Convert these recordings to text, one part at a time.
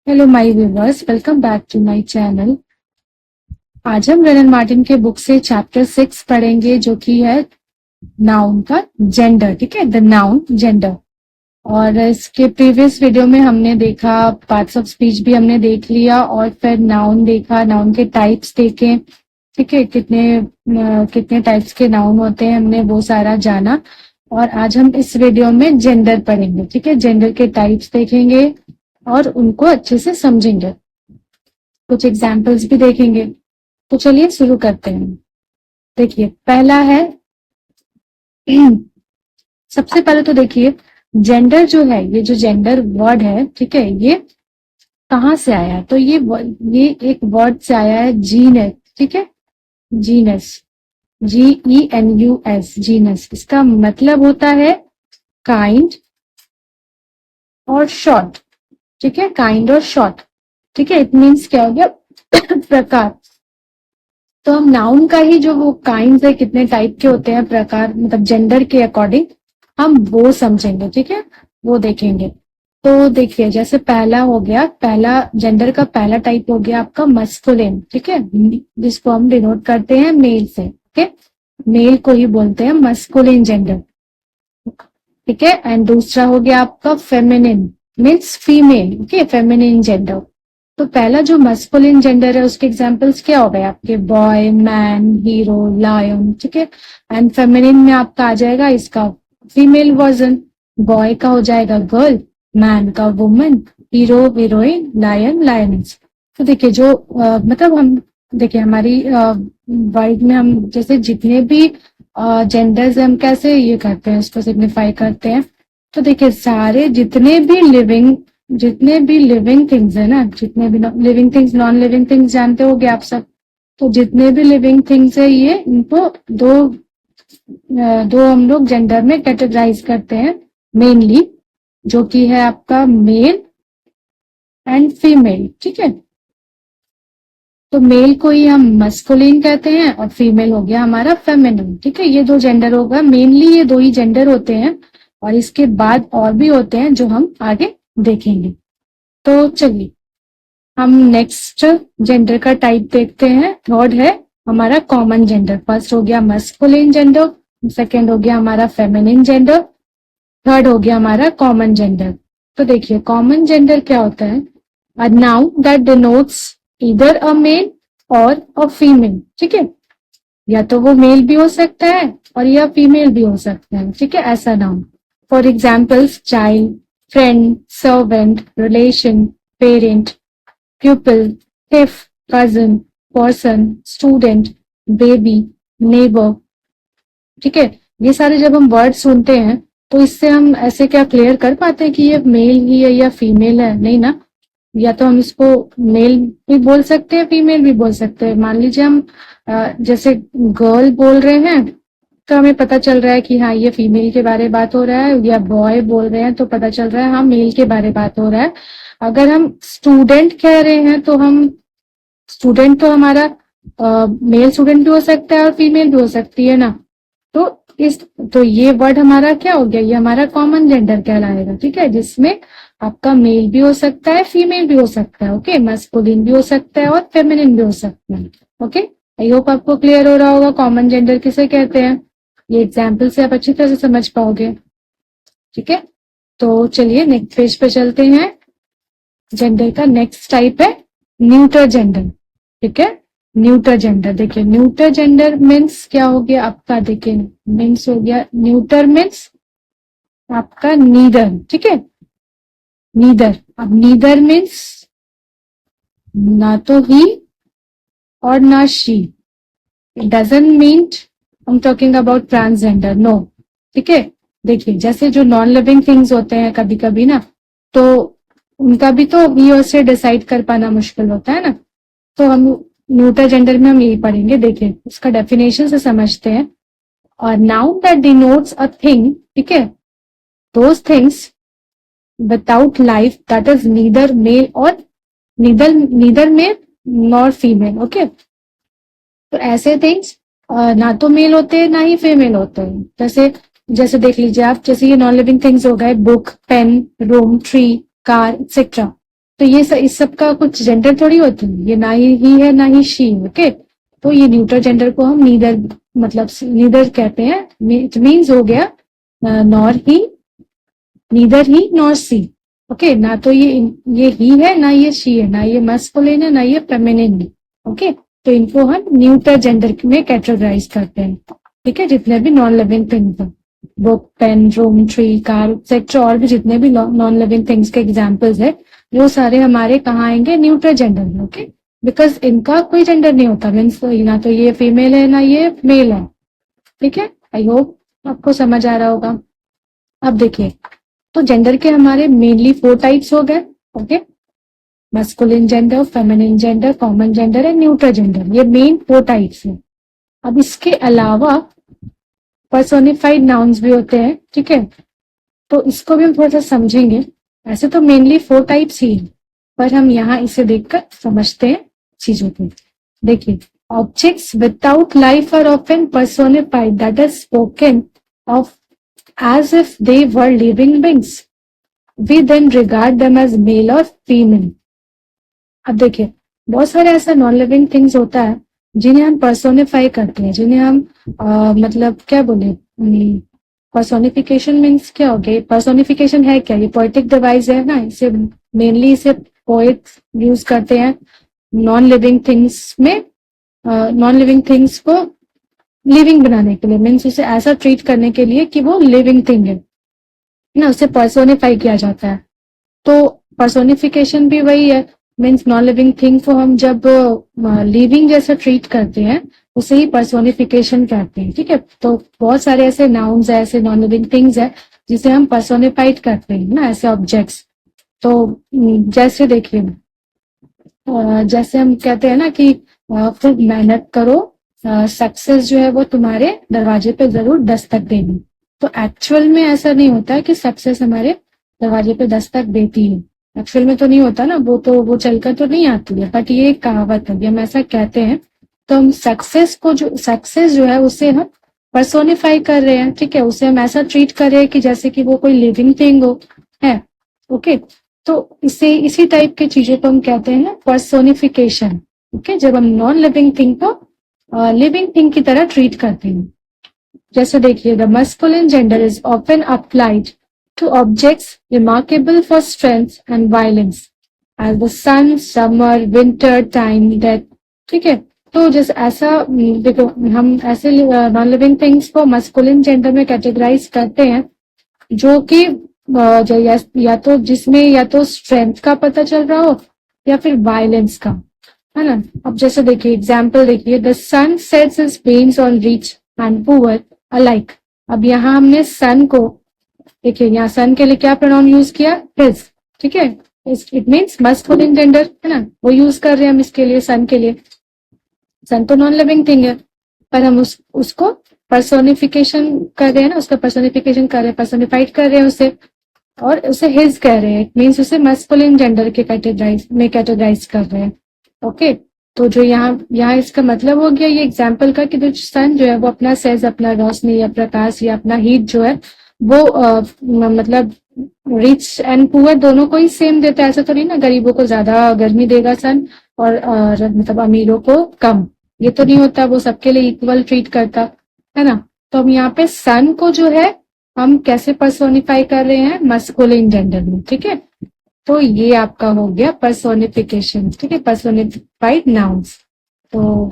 Hello my viewers, welcome back to my channel. आज हम Wren and Martin के book से चैप्टर 6 पढ़ेंगे, जो कि है नाउन का जेंडर। ठीक है, द नाउन जेंडर। और इसके प्रीवियस वीडियो में हमने देखा, पार्ट्स ऑफ स्पीच भी हमने देख लिया, और फिर नाउन देखा, नाउन के टाइप्स देखे। ठीक है, कितने टाइप्स के नाउन होते हैं हमने वो सारा जाना। और आज हम इस वीडियो में जेंडर पढ़ेंगे। ठीक है, जेंडर के टाइप्स देखेंगे और उनको अच्छे से समझेंगे, कुछ एग्जाम्पल्स भी देखेंगे। तो चलिए शुरू करते हैं। देखिए, पहला है सबसे पहले तो देखिए, जेंडर जो है, ये जो जेंडर वर्ड है, ठीक है, ये कहाँ से आया है? तो ये एक वर्ड से आया है, जीनस। ठीक है, जीनस, GENUS, जीनस। इसका मतलब होता है काइंड और शॉर्ट। ठीक है, काइंड और शॉर्ट। ठीक है, इट मीन्स क्या हो गया? प्रकार। तो हम नाउन का ही जो वो काइंड है, कितने टाइप के होते हैं, प्रकार, मतलब जेंडर के अकॉर्डिंग हम वो समझेंगे। ठीक है, वो देखेंगे। तो देखिए, जैसे पहला हो गया, पहला जेंडर का पहला टाइप हो गया आपका मस्कुलिन। ठीक है, जिसको हम डिनोट करते हैं मेल से। ठीक है, मेल को ही बोलते हैं मस्कुलिन जेंडर। ठीक है, एंड दूसरा हो गया आपका feminine, means female. Okay, feminine gender. तो पहला जो मस्कुलिन जेंडर है, उसके एग्जांपल्स क्या हो गए आपके? Boy, man, hero, lion. ठीक है, एंड फेमिनिन में आपका आ जाएगा इसका फीमेल वर्जन। बॉय का हो जाएगा गर्ल, मैन का woman, hero heroine, lion lioness. तो देखिए, जो मतलब हम देखिए, हमारी वर्ल्ड में हम जैसे जितने भी जेंडर्स हम कैसे ये करते हैं, उसको सिग्निफाई करते हैं। तो देखिए, सारे जितने भी लिविंग थिंग्स है ना, जितने भी living things, non living things जानते होगे आप सब। तो जितने भी लिविंग थिंग्स है, ये इनको दो हम लोग जेंडर में कैटेगराइज करते हैं मेनली, जो कि है आपका मेल एंड फीमेल। ठीक है, तो मेल को ही हम मस्कुलिन कहते हैं और फीमेल हो गया हमारा फेमिनिन। ठीक है, ये दो जेंडर होगा, मेनली ये दो ही जेंडर होते हैं, और इसके बाद और भी होते हैं जो हम आगे देखेंगे। तो चलिए, हम नेक्स्ट जेंडर का टाइप देखते हैं। थर्ड है हमारा कॉमन जेंडर। फर्स्ट हो गया मस्कुलिन जेंडर, सेकेंड हो गया हमारा फेमिनिन जेंडर, थर्ड हो गया हमारा कॉमन जेंडर। तो देखिए, कॉमन जेंडर क्या होता है? A noun that denotes either a male or a female. ठीक है, या तो वो मेल भी हो सकता है और या फीमेल भी हो सकता है। ठीक है, ऐसा noun. For examples, child, friend, servant, relation, parent, pupil, thief, cousin, person, student, baby, neighbor। ठीक है, ये सारे जब हम वर्ड सुनते हैं, तो इससे हम ऐसे क्या क्लियर कर पाते हैं कि ये मेल ही है या फीमेल है? नहीं ना। या तो हम इसको मेल भी बोल सकते हैं, फीमेल भी बोल सकते हैं। मान लीजिए हम जैसे गर्ल बोल रहे हैं, तो हमें पता चल रहा है कि हाँ, ये फीमेल के बारे में बात हो रहा है, या बॉय बोल रहे हैं तो पता चल रहा है हाँ, मेल के बारे में बात हो रहा है। अगर हम स्टूडेंट कह रहे हैं, तो हम स्टूडेंट तो हमारा मेल स्टूडेंट भी हो सकता है और फीमेल भी हो सकती है ना। तो इस तो ये वर्ड हमारा क्या हो गया? ये हमारा कॉमन जेंडर कहलाएगा। ठीक है, जिसमें आपका मेल भी हो सकता है, फीमेल भी हो सकता है। ओके, मस्कुलिन भी हो सकता है और फेमिनिन भी हो सकता है। ओके, आई होप आपको क्लियर हो रहा होगा कॉमन जेंडर किसे कहते हैं। ये एग्जाम्पल से आप अच्छी तरह से समझ पाओगे। ठीक है, तो चलिए नेक्स्ट पेज पे चलते हैं। जेंडर का नेक्स्ट टाइप है न्यूटर जेंडर। ठीक है, न्यूटर जेंडर। देखिए, न्यूटर जेंडर मीन्स क्या हो गया आपका? देखिए, मीन्स हो गया, न्यूटर मीन्स आपका नीदर। ठीक है, नीदर। अब नीदर मीन्स ना तो ही और ना she. It doesn't mean I am talking about transgender, no. ठीक है, देखिए, जैसे जो नॉन लिविंग थिंग्स होते हैं कभी कभी ना, तो उनका भी तो ही और से डिसाइड कर पाना मुश्किल होता है ना। तो हम न्यूटर जेंडर में हम यही पढ़ेंगे। देखिए, उसका डेफिनेशन से समझते हैं। और noun that denotes a thing, ठीक है, those things without life, that is neither male or neither male nor female. Okay, तो ऐसे थिंग्स ना तो मेल होते हैं ना ही फीमेल होते हैं। जैसे जैसे देख लीजिए आप, जैसे ये नॉन लिविंग थिंग्स हो गए, book, pen, room, tree, car, etcetera. तो ये इस सब का कुछ जेंडर थोड़ी होती है, ये ना ही है ना ही शी। ओके, तो ये न्यूट्रल जेंडर को हम नीदर मतलब नीदर कहते हैं। इट मीन्स हो गया नॉर ही, नीदर ही नॉर सी। ओके, ना तो ये ही है ना ये शी है, ना ये मस्कुलिन है ना ये फेमिनिन है। ओके, तो इनको हम न्यूट्रल जेंडर में कैटेगराइज करते हैं। ठीक है, जितने भी नॉन लिविंग थिंग्स हैं, book, pen, room, tree, car etcetera, और भी जितने भी नॉन लिविंग थिंग्स के एग्जाम्पल्स है, वो सारे हमारे कहाँ आएंगे, न्यूट्रल जेंडर में। ओके, बिकॉज इनका कोई जेंडर नहीं होता, मीन्स ना तो ये फीमेल है ना ये मेल है। ठीक है, आई होप आपको समझ आ रहा होगा। अब देखिए, तो जेंडर के हमारे मेनली 4 टाइप्स हो गए। Okay, masculine gender, feminine gender, common gender and neutral gender, ये मेन 4 टाइप्स है। अब इसके अलावा पर्सोनिफाइड नाउन्स भी होते हैं। ठीक है, तो इसको भी हम थोड़ा सा समझेंगे। ऐसे तो मेनली 4 टाइप्स ही है, पर हम यहाँ इसे देखकर समझते हैं चीजों को। देखिए, objects without life are often personified, that is spoken of as if they were living beings. We then regard them as male or female. अब देखिए, बहुत सारे ऐसा नॉन लिविंग थिंग्स होता है जिन्हें हम पर्सोनिफाई करते हैं, जिन्हें हम मतलब क्या बोले, पर्सोनिफिकेशन मीन्स क्या हो गया, पर्सोनिफिकेशन है क्या, ये पोएटिक डिवाइस है ना, इसे मेनली इसे पोएट यूज करते हैं नॉन लिविंग थिंग्स में, नॉन लिविंग थिंग्स को लिविंग बनाने के लिए, मीन्स उसे ऐसा ट्रीट करने के लिए कि वो लिविंग थिंग है ना, उसे पर्सोनिफाई किया जाता है। तो पर्सोनिफिकेशन भी वही है, मीन्स नॉन लिविंग थिंग को हम जब लिविंग जैसा ट्रीट करते हैं उसे ही पर्सोनिफिकेशन कहते हैं। ठीक है, तो बहुत सारे ऐसे नाउन्स है, ऐसे नॉन लिविंग थिंग्स है जिसे हम पर्सोनिफाइड करते हैं ना, ऐसे ऑब्जेक्ट्स। तो जैसे देखिए, जैसे हम कहते हैं ना कि खूब मेहनत करो, सक्सेस जो है वो तुम्हारे दरवाजे पे जरूर दस्तक देगी। तो एक्चुअल में ऐसा नहीं होता कि सक्सेस हमारे दरवाजे पे दस्तक देती है, एक्चुअल में तो नहीं होता ना, वो चलकर तो नहीं आती है, बट ये एक कहावत है, हम ऐसा कहते हैं। तो हम सक्सेस जो है उसे हम पर्सोनिफाई कर रहे हैं। ठीक है, उसे हम ऐसा ट्रीट कर रहे हैं कि जैसे कि वो कोई लिविंग थिंग हो है। ओके, तो इसी टाइप की चीजों को हम कहते हैं पर्सोनिफिकेशन। ओके, जब हम नॉन लिविंग थिंग को लिविंग थिंग की तरह ट्रीट करते हैं। जैसे देखिए, the masculine gender is often applied to objects remarkable for strength and violence as the sun, summer, winter, time, death. ठीक है, तो जैसे ऐसा देखो, हम ऐसे नॉन लिविंग थिंग्स को मस्कुलिन जेंडर में कैटेगराइज करते हैं जो कि या तो जिसमें या तो स्ट्रेंथ का पता चल रहा हो या फिर वायलेंस का, है ना। अब जैसे देखिए एग्जाम्पल देखिए, द सन सेट्स हिज बेन्स on rich and poor alike. अब यहाँ हमने सन को, देखिए यहाँ सन के लिए क्या प्रोनाउन यूज किया, हिज। ठीक है, इट मीन्स मस्कुलिन जेंडर है ना, वो यूज कर रहे हैं हम इसके लिए, सन के लिए। सन तो नॉन लिविंग थिंग है, पर हम उसको पर्सोनिफिकेशन कर रहे हैं ना, उसका पर्सोनिफिकेशन कर रहे हैं, पर्सोनिफाइड कर रहे हैं उसे, और उसे हिज कह रहे हैं, मीन्स उसे मस्कुलिन जेंडर के कैटेगराइज कर रहे हैं। ओके, तो जो यहाँ इसका मतलब हो गया ये एग्जाम्पल का कि जो सन जो है वो अपना सेज, अपना रोशनी या प्रकाश या अपना हीट जो है वो मतलब रिच एंड पुअर दोनों को ही सेम देता है। ऐसा तो नहीं ना, गरीबों को ज्यादा गर्मी देगा सन और मतलब अमीरों को कम, ये तो नहीं होता, वो सबके लिए इक्वल ट्रीट करता है ना। तो हम यहाँ पे सन को जो है हम कैसे पर्सोनिफाई कर रहे हैं, मस्कुलिन जेंडर में। ठीक है, तो ये आपका हो गया पर्सोनिफिकेशन। ठीक है, पर्सोनिफाइड नाउन्स। तो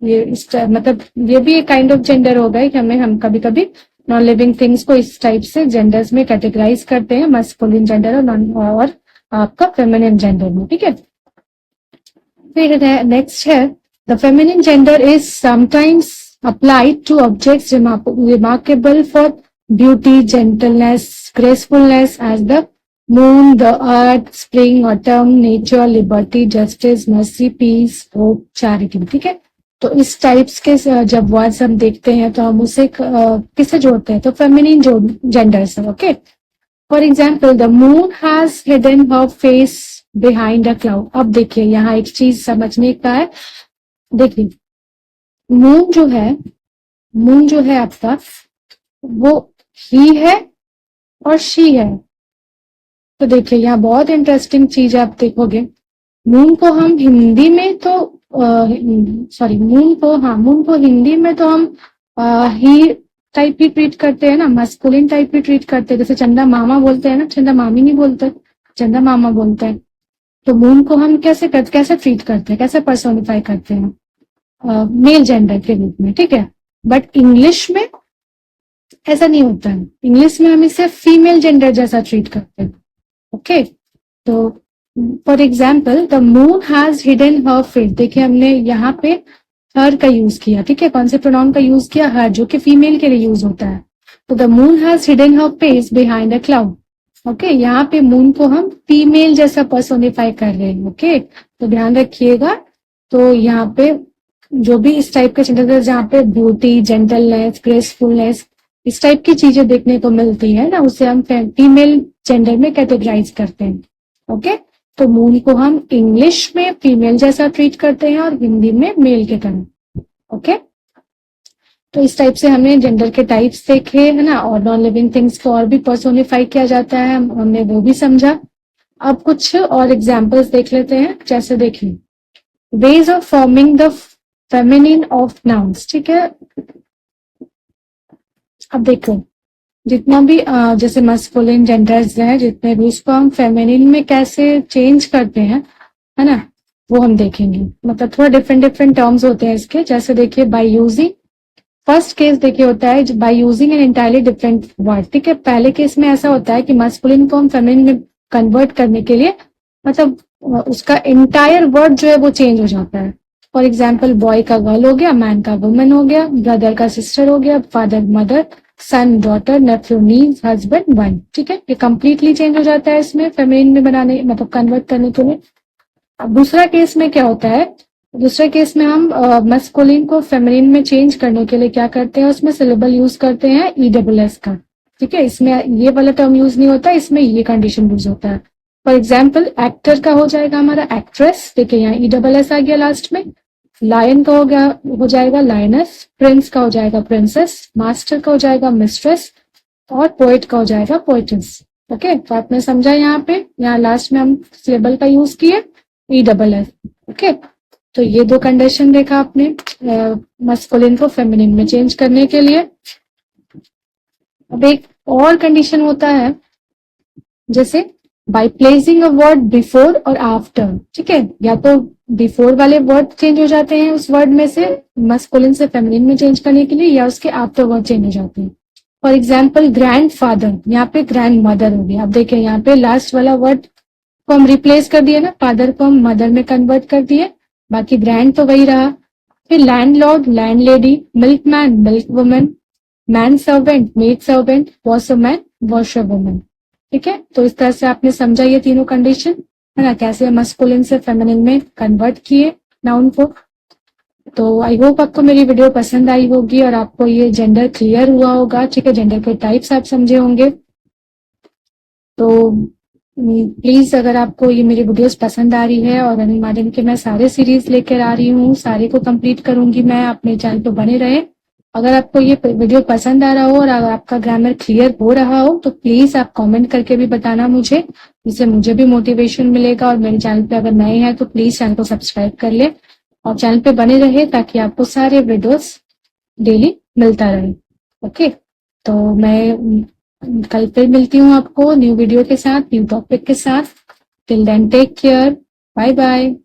ये मतलब ये भी एक काइंड ऑफ जेंडर हो गया कि हम कभी कभी नॉन लिविंग थिंग्स को इस टाइप से जेंडर्स में कैटेगराइज करते हैं, मस्कुलिन जेंडर और आपका फेमिनिन जेंडर में। ठीक है, फिर नेक्स्ट है, the feminine gender is sometimes applied to objects remarkable for beauty, gentleness, gracefulness as the moon, the earth, spring, autumn, nature, liberty, justice, mercy, peace, hope, charity। ठीक है, तो इस टाइप्स के जब वर्ड्स हम देखते हैं तो हम उसे किससे जोड़ते हैं, तो फेमिनिन जेंडर से। Okay, for example, the moon has hidden her face behind a cloud. अब देखिए यहाँ एक चीज समझने का है, देखिए मून जो है आपका वो ही है और शी है। तो देखिए यहाँ बहुत इंटरेस्टिंग चीज आप देखोगे, मून को हम हिंदी में तो मून को हिंदी में तो हम ही टाइप ही ट्रीट करते हैं ना, मस्कुलिन टाइप ही ट्रीट करते हैं, जैसे चंदा मामा बोलते हैं ना, चंदा मामी नहीं बोलते, चंदा मामा बोलते हैं। तो मून को हम कैसे ट्रीट करते हैं, कैसे पर्सोनिफाई करते हैं, मेल जेंडर के रूप में, ठीक है। बट इंग्लिश में ऐसा नहीं होता है, इंग्लिश में हम इसे फीमेल जेंडर जैसा ट्रीट करते हैं। ओके, तो for example the moon has hidden her face, देखिए हमने यहाँ पे हर का यूज किया, ठीक है, कौन से प्रोनाउन का यूज किया, हर, जो कि फीमेल के लिए यूज होता है। तो the moon has hidden her face behind the cloud. Okay, यहाँ पे मून को हम फीमेल जैसा पर्सोनिफाई कर रहे हैं। ओके, तो ध्यान रखिएगा। तो यहाँ पे जो भी इस टाइप के सेंटेंसेस जहाँ पे ब्यूटी, जेंटलनेस, ग्रेसफुलनेस, इस टाइप की चीजें देखने को मिलती है ना, उसे हम फीमेल जेंडर में कैटेगराइज करते हैं। ओके, तो मून को हम इंग्लिश में फीमेल जैसा ट्रीट करते हैं और हिंदी में मेल के तरह। ओके, तो इस टाइप से हमने जेंडर के टाइप्स देखे है ना, और नॉन लिविंग थिंग्स को और भी पर्सोनिफाई किया जाता है, हमने वो भी समझा। अब कुछ और एग्जाम्पल्स देख लेते हैं, जैसे देखिए ways of forming the feminine of nouns, ठीक है। अब देखो जितना भी जैसे मस्कुलिन जेंडर्स हैं, जितने भी, उसको हम फेमिनिन में कैसे चेंज करते हैं, है ना, वो हम देखेंगे। मतलब थोड़ा डिफरेंट डिफरेंट टर्म्स होते हैं इसके, जैसे देखिए बाय यूजिंग, फर्स्ट केस देखिए होता है by using an entirely different word, ठीक है। पहले केस में ऐसा होता है कि मस्कुलिन को हम फेमिनिन में कन्वर्ट करने के लिए मतलब उसका एंटायर वर्ड जो है वो चेंज हो जाता है। फॉर एग्जाम्पल बॉय का गर्ल हो गया, मैन का वुमेन हो गया, ब्रदर का सिस्टर हो गया, father mother, son daughter, nephew niece, husband wife, ठीक है। ये कंप्लीटली चेंज हो जाता है इसमें फेमिनिन में बनाने मतलब कन्वर्ट करने के लिए। अब दूसरा केस में क्या होता है, दूसरे केस में हम मस्कुलिन को फेमिनिन में चेंज करने के लिए क्या करते हैं, उसमें सिलेबल यूज करते हैं ESS का, ठीक है। इसमें ये वाला टर्म यूज नहीं होता, इसमें ये कंडीशन यूज होता है। फॉर एग्जाम्पल एक्टर का हो जाएगा हमारा एक्ट्रेस, देखिए यहाँ ESS आ गया लास्ट में। लायन का हो जाएगा लायनस, प्रिंस का हो जाएगा प्रिंसेस, मास्टर का हो जाएगा मिस्ट्रेस, और पोएट का हो जाएगा पोएटिस। ओके, तो आपने समझा यहाँ पे, यहाँ लास्ट में हम सिलेबल का यूज किए ESS। ओके, तो ये दो कंडीशन देखा आपने मस्कुलिन को फेमिनिन में चेंज करने के लिए। अब एक और कंडीशन होता है, जैसे by placing a word before और आफ्टर, ठीक है। या तो बिफोर वाले वर्ड चेंज हो जाते हैं उस वर्ड में से मस्कुलिन से फेमिनिन में चेंज करने के लिए, या उसके आफ्टर वर्ड चेंज हो जाते हैं। फॉर एग्जाम्पल ग्रैंड फादर, यहाँ पे ग्रैंड मदर हो गया। अब देखिए यहाँ पे लास्ट वाला वर्ड को हम रिप्लेस कर दिए ना, फादर को हम मदर में कन्वर्ट कर दिए, बाकी ग्रैंड तो वही रहा। फिर landlord land lady, milkman milk woman, man servant maid servant, washerman washer woman, ठीक है। तो इस तरह से आपने समझा ये तीनों कंडीशन, है ना, कैसे मस्कुलिन से फेमिनिन में कन्वर्ट किए नाउन को। तो आई होप आपको मेरी वीडियो पसंद आई होगी और आपको ये जेंडर क्लियर हुआ होगा, ठीक है, जेंडर के टाइप्स आप समझे होंगे। तो प्लीज अगर आपको ये मेरी वीडियोस पसंद आ रही है, और अनुमादन के मैं सारे सीरीज लेकर आ रही हूँ, सारे को कंप्लीट करूंगी मैं, अपने चैनल पर बने रहे। अगर आपको ये वीडियो पसंद आ रहा हो और अगर आपका ग्रामर क्लियर हो रहा हो तो प्लीज आप कमेंट करके भी बताना मुझे, जिससे मुझे भी मोटिवेशन मिलेगा। और मेरे चैनल पे अगर नए हैं तो प्लीज चैनल को सब्सक्राइब कर ले और चैनल पे बने रहे, ताकि आपको सारे वीडियोस डेली मिलता रहे। ओके, तो मैं कल फिर मिलती हूँ आपको न्यू वीडियो के साथ, न्यू टॉपिक के साथ। Till then take care, bye bye.